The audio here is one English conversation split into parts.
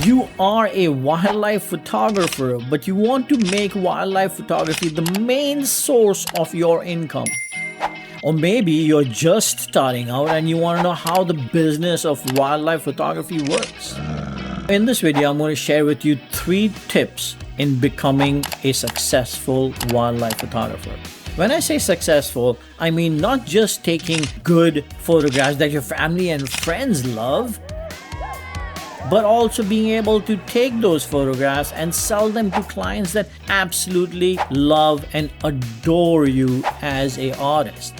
You are a wildlife photographer, but you want to make wildlife photography the main source of your income. Or maybe you're just starting out and you want to know how the business of wildlife photography works. In this video, I'm going to share with you 3 tips in becoming a successful wildlife photographer. When I say successful, I mean not just taking good photographs that your family and friends love, but also being able to take those photographs and sell them to clients that absolutely love and adore you as an artist.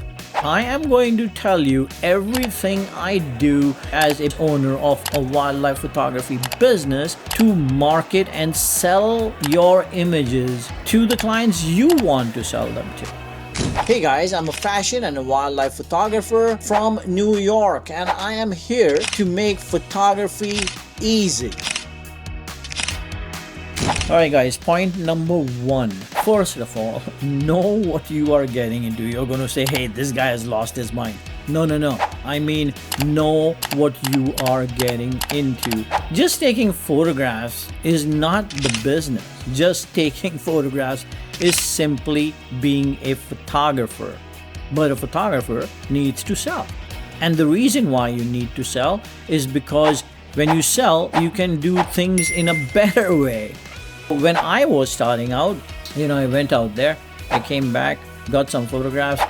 I am going to tell you everything I do as an owner of a wildlife photography business to market and sell your images to the clients you want to sell them to. Hey guys, I'm a fashion and a wildlife photographer from New York, and I am here to make photography easy. Alright guys, point number 1. First of all, know what you are getting into. You're going to say, hey, this guy has lost his mind. No. I mean, know what you are getting into. Just taking photographs is not the business. Just taking photographs is simply being a photographer. But a photographer needs to sell. And the reason why you need to sell is because when you sell, you can do things in a better way. When I was starting out, I went out there, I came back, got some photographs.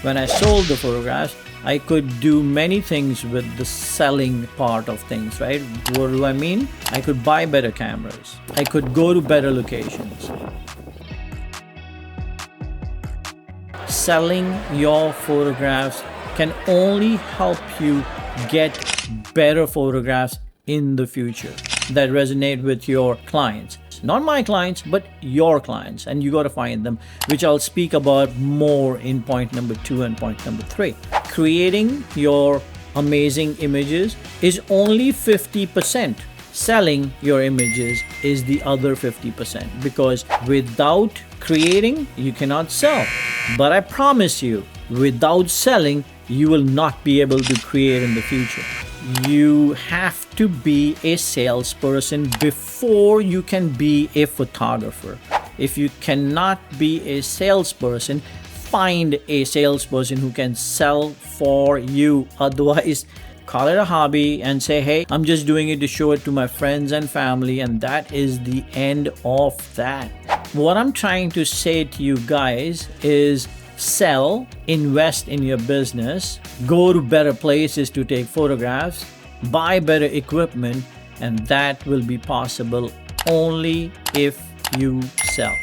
When I sold the photographs, I could do many things with the selling part of things, right? What do I mean? I could buy better cameras. I could go to better locations. Selling your photographs can only help you get better photographs in the future that resonate with your clients. Not my clients, but your clients, and you got to find them, which I'll speak about more in point number 2 and point number 3. Creating your amazing images is only 50%. Selling your images is the other 50%, because without creating, you cannot sell. But I promise you, without selling, you will not be able to create in the future. You have to be a salesperson before you can be a photographer. If you cannot be a salesperson, find a salesperson who can sell for you. Otherwise, call it a hobby and say, hey, I'm just doing it to show it to my friends and family, and that is the end of that. What I'm trying to say to you guys is sell, invest in your business, go to better places to take photographs, buy better equipment, and that will be possible only if you sell.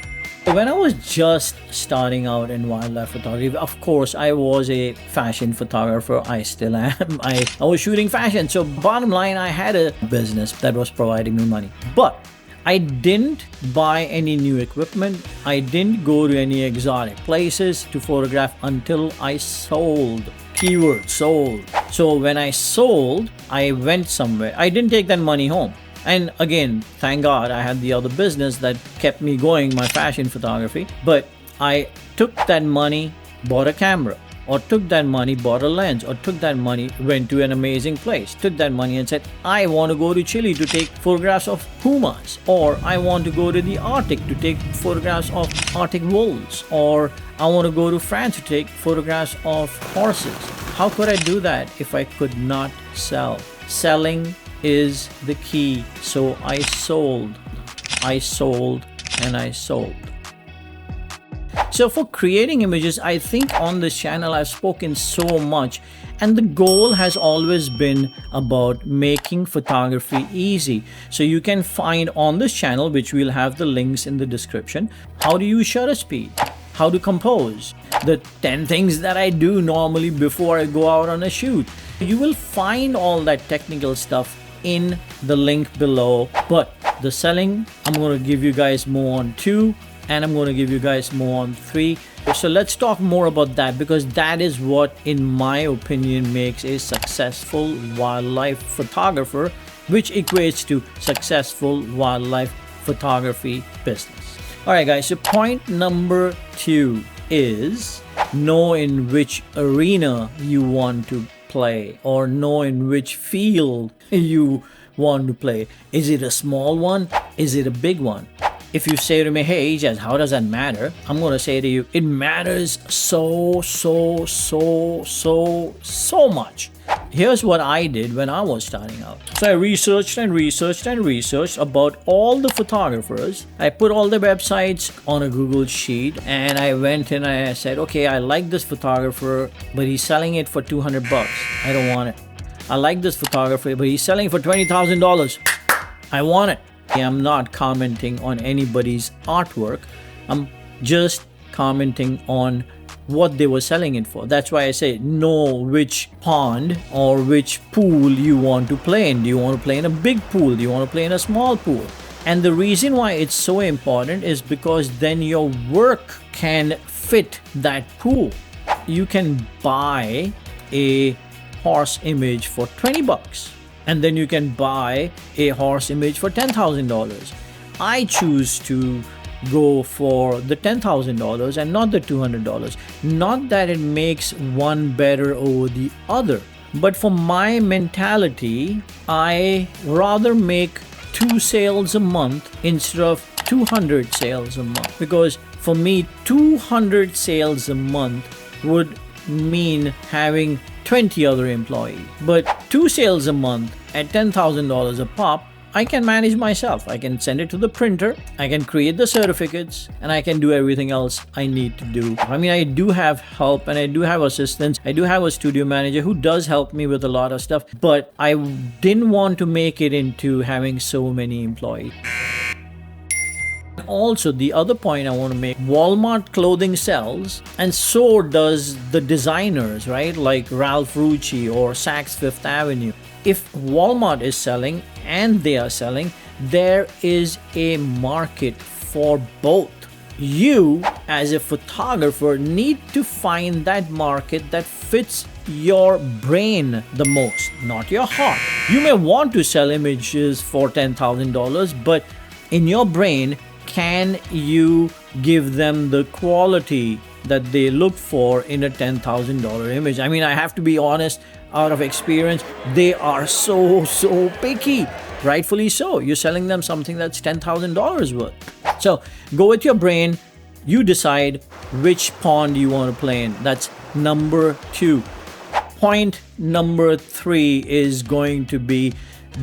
When I was just starting out in wildlife photography, of course, I was a fashion photographer. I still am. I was shooting fashion. So bottom line, I had a business that was providing me money. But I didn't buy any new equipment. I didn't go to any exotic places to photograph until I sold. Keyword, sold. So when I sold, I went somewhere. I didn't take that money home. And again, thank God I had the other business that kept me going, my fashion photography. But I took that money, bought a camera, or took that money, bought a lens, or took that money, went to an amazing place, took that money and said, I want to go to Chile to take photographs of pumas, or I want to go to the Arctic to take photographs of Arctic wolves, or I want to go to France to take photographs of horses. How could I do that if I could not sell? Selling is the key. So I sold, and I sold. So for creating images, I think on this channel I've spoken so much, and the goal has always been about making photography easy. So you can find on this channel, which we'll have the links in the description, how to use shutter speed, how to compose, the 10 things that I do normally before I go out on a shoot. You will find all that technical stuff in the link below, but the selling, I'm going to give you guys more on 2, and I'm going to give you guys more on 3. So let's talk more about that, because that is what, in my opinion, makes a successful wildlife photographer, which equates to successful wildlife photography business. Alright guys, so point number 2 is know in which arena you want to play, or know in which field you want to play? Is it a small one? Is it a big one? If you say to me, hey, Ijaz, how does that matter? I'm going to say to you, it matters so much. Here's what I did when I was starting out. So I researched about all the photographers. I put all the websites on a Google sheet, and I went in and I said, okay, I like this photographer, but he's selling it for $200. I don't want it. I like this photographer, but he's selling it for $20,000. I want it. I'm not commenting on anybody's artwork. I'm just commenting on what they were selling it for. That's why I say know which pond or which pool you want to play in. Do you want to play in a big pool? Do you want to play in a small pool? And the reason why it's so important is because then your work can fit that pool. You can buy a horse image for $20. And then you can buy a horse image for $10,000. I choose to go for the $10,000 and not the $200. Not that it makes one better over the other, but for my mentality, I rather make 2 sales a month instead of 200 sales a month. Because for me, 200 sales a month would mean having 20 other employees. But 2 sales a month at $10,000 a pop, I can manage myself. I can send it to the printer, I can create the certificates, and I can do everything else I need to do. I mean, I do have help and I do have assistants. I do have a studio manager who does help me with a lot of stuff, but I didn't want to make it into having so many employees. Also, the other point I want to make, Walmart clothing sells, and so does the designers, right? Like Ralph Rucci or Saks Fifth Avenue. If Walmart is selling and they are selling, there is a market for both. You, as a photographer, need to find that market that fits your brain the most, not your heart. You may want to sell images for $10,000, but in your brain, can you give them the quality that they look for in a $10,000 image? I mean, I have to be honest, out of experience, they are so picky. Rightfully so. You're selling them something that's $10,000 worth. So go with your brain. You decide which pond you want to play in. That's number 2. Point number 3 is going to be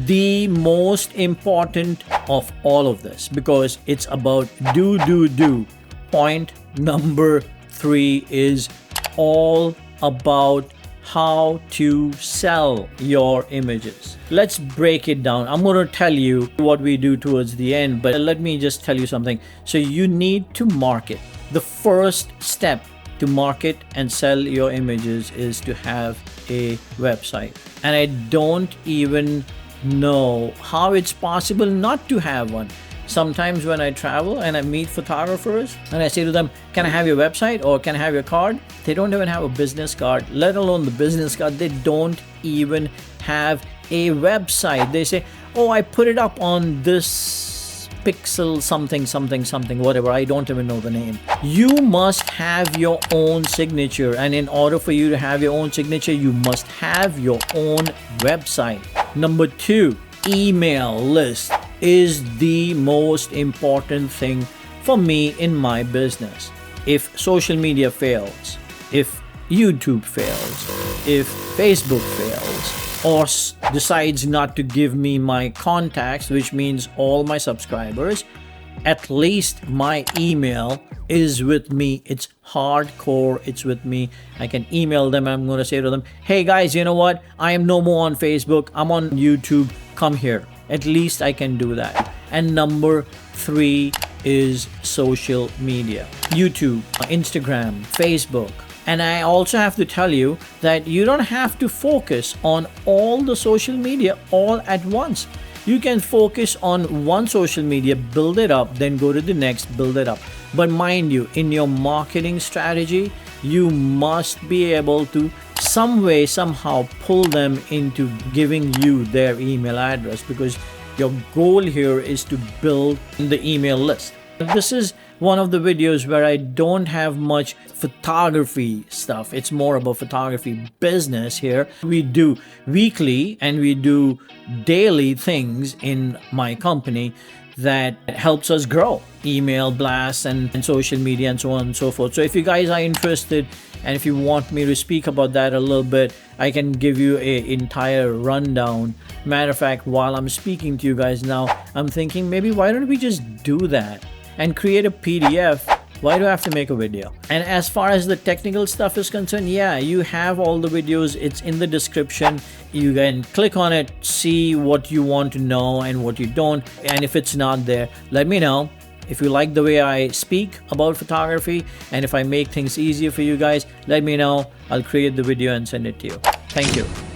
the most important of all of this, because it's about do. Point number 3 is all about how to sell your images. Let's break it down. I'm going to tell you what we do towards the end, but let me just tell you something. So you need to market. The first step to market and sell your images is to have a website. And I don't even know how it's possible not to have one. Sometimes when I travel and I meet photographers and I say to them, can I have your website or can I have your card? They don't even have a business card, let alone the business card. They don't even have a website. They say, oh, I put it up on this Pixel something, whatever. I don't even know the name. You must have your own signature. And in order for you to have your own signature, you must have your own website. Number 2, email list is the most important thing for me in my business. If social media fails, if YouTube fails, if Facebook fails, or decides not to give me my contacts, which means all my subscribers, at least my email is with me. It's hardcore. It's with me. I can email them. I'm going to say to them, hey guys, you know what? I am no more on Facebook. I'm on YouTube. Come here. At least I can do that. And number 3 is social media. YouTube, Instagram, Facebook. And I also have to tell you that you don't have to focus on all the social media all at once. You can focus on one social media, build it up, then go to the next, build it up. But mind you, in your marketing strategy, you must be able to some way, somehow pull them into giving you their email address, because your goal here is to build the email list. This is one of the videos where I don't have much photography stuff. It's more about photography business here. We do weekly and we do daily things in my company that helps us grow. Email blasts and social media and so on and so forth. So if you guys are interested and if you want me to speak about that a little bit, I can give you an entire rundown. Matter of fact, while I'm speaking to you guys now, I'm thinking maybe why don't we just do that and create a PDF? Why do I have to make a video? And as far as the technical stuff is concerned, yeah, you have all the videos. It's in the description. You can click on it, see what you want to know and what you don't. And if it's not there, let me know. If you like the way I speak about photography and if I make things easier for you guys, let me know. I'll create the video and send it to you. Thank you.